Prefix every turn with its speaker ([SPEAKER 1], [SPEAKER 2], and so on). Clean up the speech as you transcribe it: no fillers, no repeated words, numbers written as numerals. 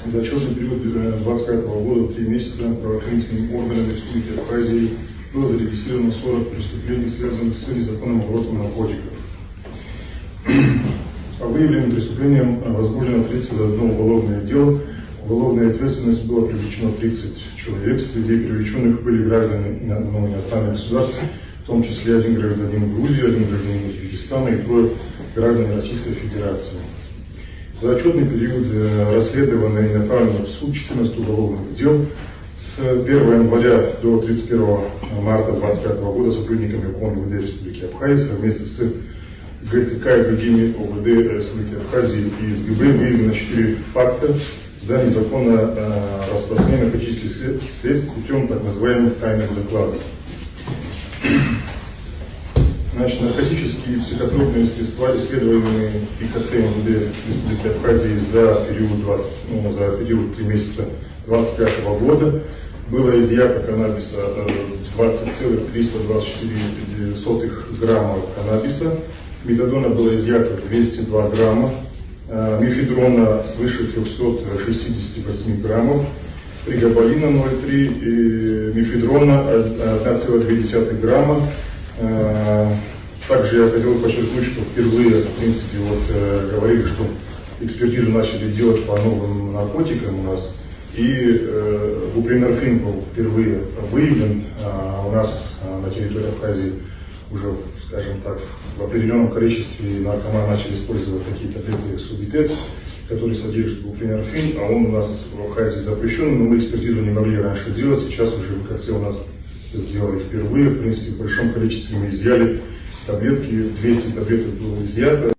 [SPEAKER 1] За отчетный период 2025 года в 3 месяца правоохранительными органами Республики Абхазии было зарегистрировано 40 преступлений, связанных с незаконным оборотом наркотиков. По выявленным преступлениям возбуждено 31 уголовное дело. Уголовная ответственность была привлечена 30 человек. Среди привлеченных были граждане иностранных государств, в том числе 1 гражданин Грузии, 1 гражданин Узбекистана и 3 граждане Российской Федерации. За отчетный период расследовано и направлено в суд 14 уголовных дел. С 1 января до 31 марта 2025 года сотрудниками ОМВД Республики Абхазия совместно с ГТК и другими ОВД Республики Абхазии и СГБ выявлено 4 факта за незаконное распространение наркотических средств путем так называемых тайных закладов. Значит, наркотические и психотропные средства, исследуемые ИКЦ МВД Республики Абхазии за период 3 месяца 2025 года, было изъято каннабиса 20,324 грамма каннабиса, метадона было изъято 202 грамма, мефедрона свыше 368 граммов, пригабалина 0,3 и мефедрона 1,2 грамма. Также я хотел подчеркнуть, что впервые, в принципе, говорили, что экспертизу начали делать по новым наркотикам у нас. И бупринорфин был впервые выявлен у нас на территории Абхазии уже, скажем так, в определенном количестве. Наркоманы начали использовать такие таблетки субитет, которые содержат бупринорфин, а он у нас в Абхазии запрещен, но мы экспертизу не могли раньше делать. Сейчас уже в ИКЦ у нас сделали впервые. В принципе, в большом количестве мы изъяли таблетки, 200 таблеток было изъято.